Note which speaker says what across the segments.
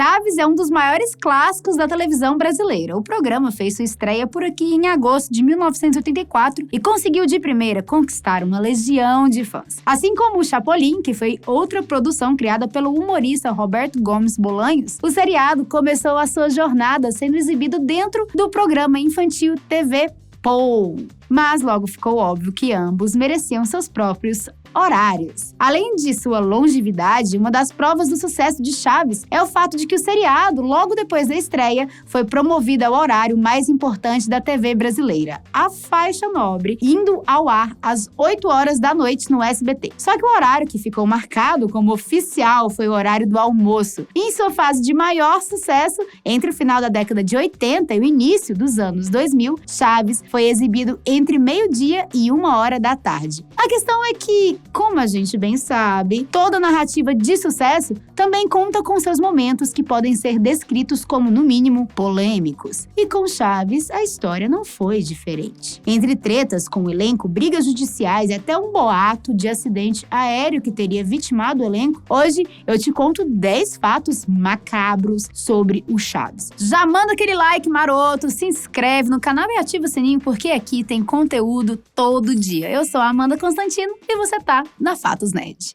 Speaker 1: Chaves é um dos maiores clássicos da televisão brasileira. O programa fez sua estreia por aqui em agosto de 1984 e conseguiu de primeira conquistar uma legião de fãs. Assim como o Chapolin, que foi outra produção criada pelo humorista Roberto Gomes Bolanhos, o seriado começou a sua jornada sendo exibido dentro do programa infantil TV Pou. Mas logo ficou óbvio que ambos mereciam seus próprios horários. Além de sua longevidade, uma das provas do sucesso de Chaves é o fato de que o seriado, logo depois da estreia, foi promovido ao horário mais importante da TV brasileira, a faixa nobre, indo ao ar às 8 horas da noite no SBT. Só que o horário que ficou marcado como oficial foi o horário do almoço. E em sua fase de maior sucesso, entre o final da década de 80 e o início dos anos 2000, Chaves foi exibido entre meio-dia e 1h da tarde. A questão é que, como a gente bem sabe, toda narrativa de sucesso também conta com seus momentos que podem ser descritos como, no mínimo, polêmicos. E com Chaves, a história não foi diferente. Entre tretas com o elenco, brigas judiciais e até um boato de acidente aéreo que teria vitimado o elenco, hoje eu te conto 10 fatos macabros sobre o Chaves. Já manda aquele like maroto, se inscreve no canal e ativa o sininho, porque aqui tem conteúdo todo dia. Eu sou a Amanda Constantino e você tá na Fatos Nerd.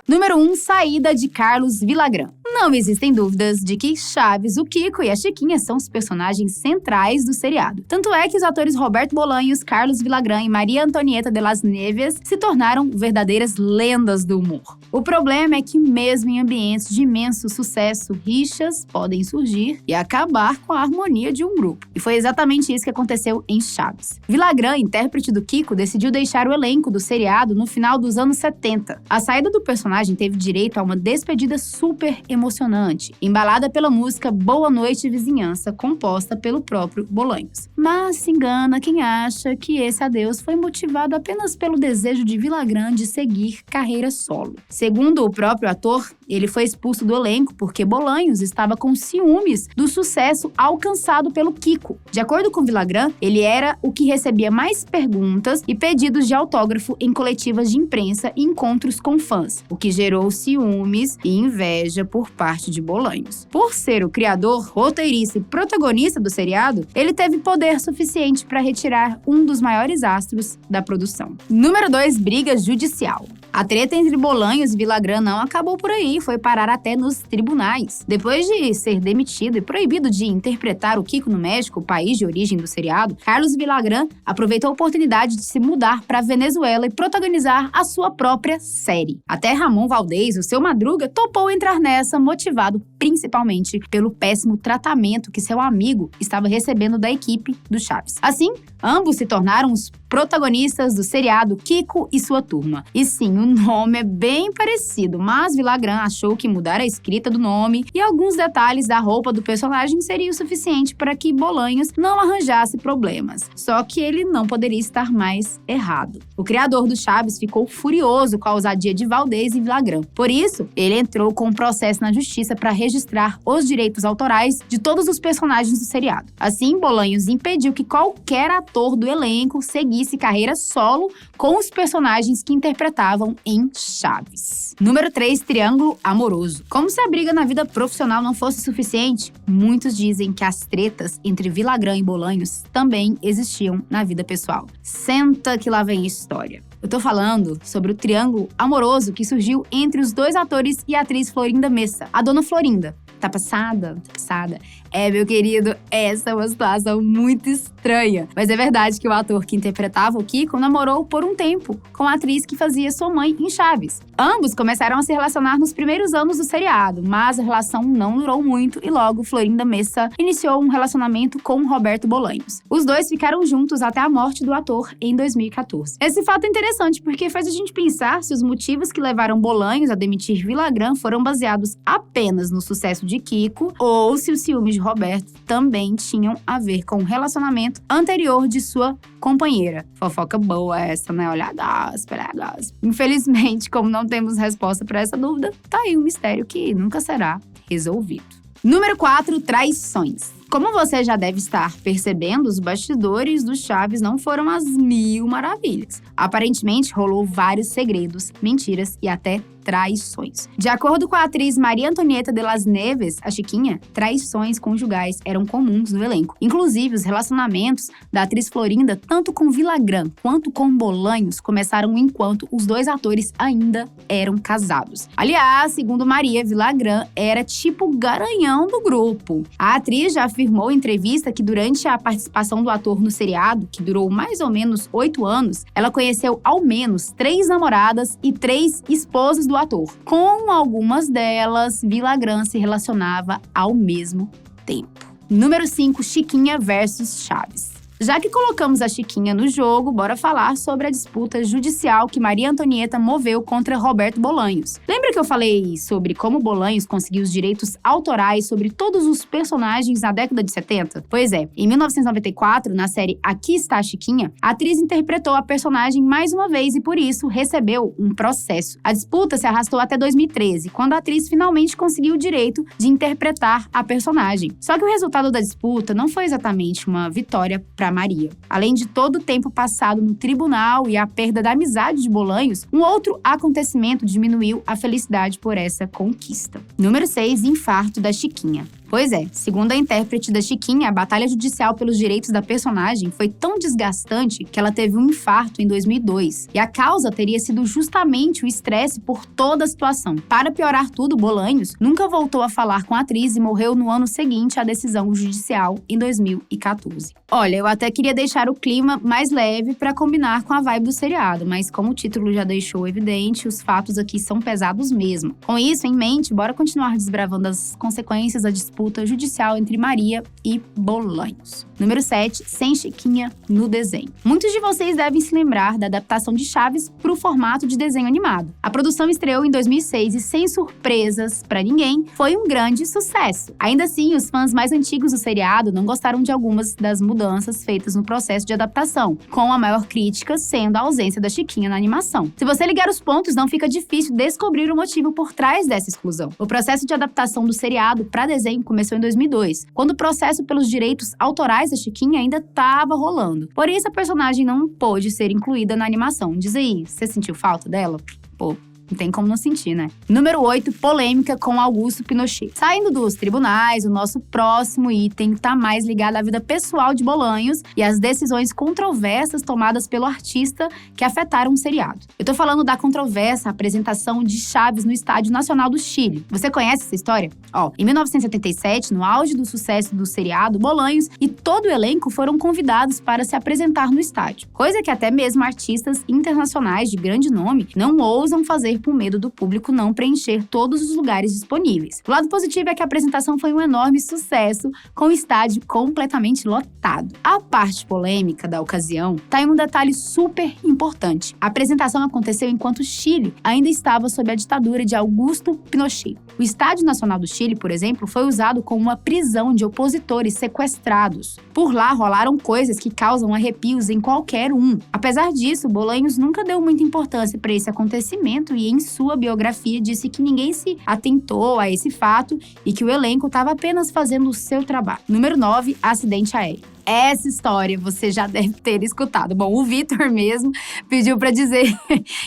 Speaker 1: Número 1. Saída de Carlos Villagrán. Não existem dúvidas de que Chaves, o Kiko e a Chiquinha são os personagens centrais do seriado. Tanto é que os atores Roberto Bolanhos, Carlos Villagrán e Maria Antonieta de las Neves se tornaram verdadeiras lendas do humor. O problema é que mesmo em ambientes de imenso sucesso, rixas podem surgir e acabar com a harmonia de um grupo. E foi exatamente isso que aconteceu em Chaves. Villagrán, intérprete do Kiko, decidiu deixar o elenco do seriado no final dos anos 70. A saída do personagem teve direito a uma despedida super emocionante, embalada pela música Boa Noite Vizinhança, composta pelo próprio Bolanhos. Mas se engana quem acha que esse adeus foi motivado apenas pelo desejo de Villagrán de seguir carreira solo. Segundo o próprio ator, ele foi expulso do elenco porque Bolanhos estava com ciúmes do sucesso alcançado pelo Kiko. De acordo com Villagrán, ele era o que recebia mais perguntas e pedidos de autógrafo em coletivas de imprensa e encontros com fãs, o que gerou ciúmes e inveja por parte de Bolanhos. Por ser o criador, roteirista e protagonista do seriado, ele teve poder suficiente para retirar um dos maiores astros da produção. Número 2. Briga judicial. A treta entre Bolanhos e Villagrán não acabou por aí, foi parar até nos tribunais. Depois de ser demitido e proibido de interpretar o Kiko no México, o país de origem do seriado, Carlos Villagrán aproveitou a oportunidade de se mudar para Venezuela e protagonizar a sua própria série. Até Ramon Valdez, o seu Madruga, topou entrar nessa, motivado principalmente pelo péssimo tratamento que seu amigo estava recebendo da equipe do Chaves. Assim, ambos se tornaram os protagonistas do seriado Kiko e sua turma. E sim, o nome é bem parecido, mas Villagrán achou que mudar a escrita do nome e alguns detalhes da roupa do personagem seria o suficiente para que Bolanhos não arranjasse problemas. Só que ele não poderia estar mais errado. O criador do Chaves ficou furioso com a ousadia de Valdez e Villagrán. Por isso, ele entrou com um processo na justiça para registrar os direitos autorais de todos os personagens do seriado. Assim, Bolanhos impediu que qualquer ator do elenco seguisse carreira solo com os personagens que interpretavam em Chaves. Número 3. Triângulo amoroso. Como se a briga na vida profissional não fosse suficiente, muitos dizem que as tretas entre Villagrán e Bolanhos também existiam na vida pessoal. Senta que lá vem história. Eu tô falando sobre o triângulo amoroso que surgiu entre os dois atores e a atriz Florinda Messa, a dona Florinda. Tá passada? Tá passada? É, meu querido, essa é uma situação muito estranha. Mas é verdade que o ator que interpretava o Kiko namorou por um tempo com a atriz que fazia sua mãe em Chaves. Ambos começaram a se relacionar nos primeiros anos do seriado, mas a relação não durou muito e logo Florinda Messa iniciou um relacionamento com Roberto Bolanhos. Os dois ficaram juntos até a morte do ator em 2014. Esse fato é interessante porque faz a gente pensar se os motivos que levaram Bolanhos a demitir Villagrán foram baseados apenas no sucesso de Kiko ou se os ciúmes de Roberto também tinham a ver com o relacionamento anterior de sua companheira. Fofoca boa essa, né? Olhadas, peladas. Infelizmente, como não temos resposta para essa dúvida, tá aí um mistério que nunca será resolvido. Número 4. Traições. Como você já deve estar percebendo, os bastidores do Chaves não foram as mil maravilhas. Aparentemente, rolou vários segredos, mentiras e até traições. De acordo com a atriz Maria Antonieta de las Neves, a Chiquinha, traições conjugais eram comuns no elenco. Inclusive, os relacionamentos da atriz Florinda, tanto com Villagrán quanto com Bolanhos, começaram enquanto os dois atores ainda eram casados. Aliás, segundo Maria, Villagrán era tipo garanhão do grupo. A atriz já afirmou em entrevista que durante a participação do ator no seriado, que durou mais ou menos 8 anos, ela conheceu ao menos 3 namoradas e 3 esposas do ator. Com algumas delas, Villagrán se relacionava ao mesmo tempo. Número 5, Chiquinha versus Chaves. Já que colocamos a Chiquinha no jogo, bora falar sobre a disputa judicial que Maria Antonieta moveu contra Roberto Bolanhos. Lembra que eu falei sobre como Bolanhos conseguiu os direitos autorais sobre todos os personagens na década de 70? Pois é, em 1994, na série Aqui Está a Chiquinha, a atriz interpretou a personagem mais uma vez e, por isso, recebeu um processo. A disputa se arrastou até 2013, quando a atriz finalmente conseguiu o direito de interpretar a personagem. Só que o resultado da disputa não foi exatamente uma vitória para Maria. Além de todo o tempo passado no tribunal e a perda da amizade de Bolanhos, um outro acontecimento diminuiu a felicidade por essa conquista. Número 6, infarto da Chiquinha. Pois é, segundo a intérprete da Chiquinha, a batalha judicial pelos direitos da personagem foi tão desgastante que ela teve um infarto em 2002. E a causa teria sido justamente o estresse por toda a situação. Para piorar tudo, Bolanhos nunca voltou a falar com a atriz e morreu no ano seguinte à decisão judicial, em 2014. Olha, eu até queria deixar o clima mais leve para combinar com a vibe do seriado, mas como o título já deixou evidente, os fatos aqui são pesados mesmo. Com isso em mente, bora continuar desbravando as consequências da disputa judicial entre Maria e Bolanhos. Número 7, sem Chiquinha no desenho. Muitos de vocês devem se lembrar da adaptação de Chaves para o formato de desenho animado. A produção estreou em 2006 e, sem surpresas para ninguém, foi um grande sucesso. Ainda assim, os fãs mais antigos do seriado não gostaram de algumas das mudanças feitas no processo de adaptação, com a maior crítica sendo a ausência da Chiquinha na animação. Se você ligar os pontos, não fica difícil descobrir o motivo por trás dessa exclusão. O processo de adaptação do seriado para desenho começou em 2002, quando o processo pelos direitos autorais da Chiquinha ainda estava rolando. Por isso, a personagem não pôde ser incluída na animação. Diz aí, você sentiu falta dela? Pô, não tem como não sentir, né? Número 8, polêmica com Augusto Pinochet. Saindo dos tribunais, o nosso próximo item tá mais ligado à vida pessoal de Bolanhos e às decisões controversas tomadas pelo artista que afetaram o seriado. Eu tô falando da controversa apresentação de Chaves no Estádio Nacional do Chile. Você conhece essa história? Em 1977, no auge do sucesso do seriado, Bolanhos e todo o elenco foram convidados para se apresentar no estádio. Coisa que até mesmo artistas internacionais de grande nome não ousam fazer por medo do público não preencher todos os lugares disponíveis. O lado positivo é que a apresentação foi um enorme sucesso, com o estádio completamente lotado. A parte polêmica da ocasião tá em um detalhe super importante. A apresentação aconteceu enquanto o Chile ainda estava sob a ditadura de Augusto Pinochet. O Estádio Nacional do Chile, por exemplo, foi usado como uma prisão de opositores sequestrados. Por lá rolaram coisas que causam arrepios em qualquer um. Apesar disso, Bolanhos nunca deu muita importância para esse acontecimento e em sua biografia disse que ninguém se atentou a esse fato e que o elenco estava apenas fazendo o seu trabalho. Número 9, acidente aéreo. Essa história você já deve ter escutado. Bom, o Vitor mesmo pediu para dizer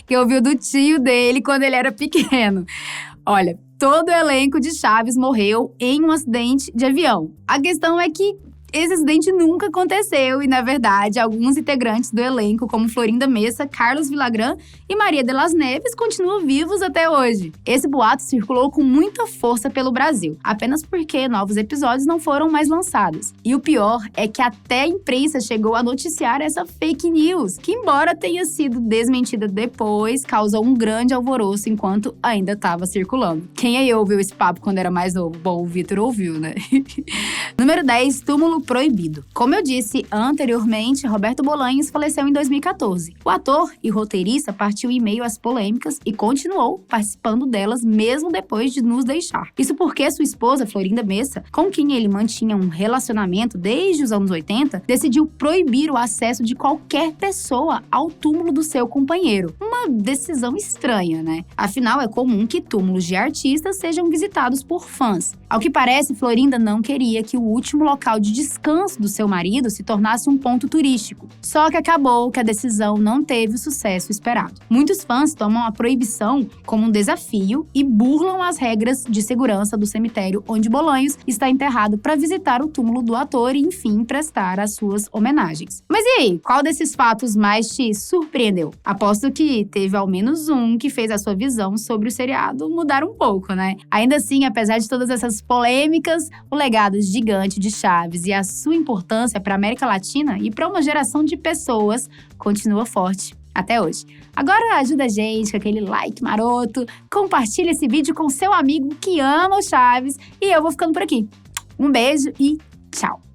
Speaker 1: que ouviu do tio dele quando ele era pequeno. Olha, todo o elenco de Chaves morreu em um acidente de avião. A questão é que esse acidente nunca aconteceu e, na verdade, alguns integrantes do elenco, como Florinda Mesa, Carlos Villagrán e Maria de las Neves, continuam vivos até hoje. Esse boato circulou com muita força pelo Brasil, apenas porque novos episódios não foram mais lançados. E o pior é que até a imprensa chegou a noticiar essa fake news, que, embora tenha sido desmentida depois, causou um grande alvoroço enquanto ainda estava circulando. Quem aí ouviu esse papo quando era mais novo? Bom, o Vitor ouviu, né? Número 10, túmulo túmulo proibido. Como eu disse anteriormente, Roberto Bolanhos faleceu em 2014. O ator e roteirista partiu em meio às polêmicas e continuou participando delas mesmo depois de nos deixar. Isso porque sua esposa, Florinda Messa, com quem ele mantinha um relacionamento desde os anos 80, decidiu proibir o acesso de qualquer pessoa ao túmulo do seu companheiro. Uma decisão estranha, né? Afinal, é comum que túmulos de artistas sejam visitados por fãs. Ao que parece, Florinda não queria que o último local de descanso do seu marido se tornasse um ponto turístico. Só que acabou que a decisão não teve o sucesso esperado. Muitos fãs tomam a proibição como um desafio e burlam as regras de segurança do cemitério onde Bolanhos está enterrado para visitar o túmulo do ator e, enfim, prestar as suas homenagens. Mas e aí, qual desses fatos mais te surpreendeu? Aposto que teve ao menos um que fez a sua visão sobre o seriado mudar um pouco, né? Ainda assim, apesar de todas essas polêmicas, o legado gigante de Chaves e a sua importância para a América Latina e para uma geração de pessoas continua forte até hoje. Agora ajuda a gente com aquele like maroto, compartilha esse vídeo com seu amigo que ama o Chaves e eu vou ficando por aqui. Um beijo e tchau!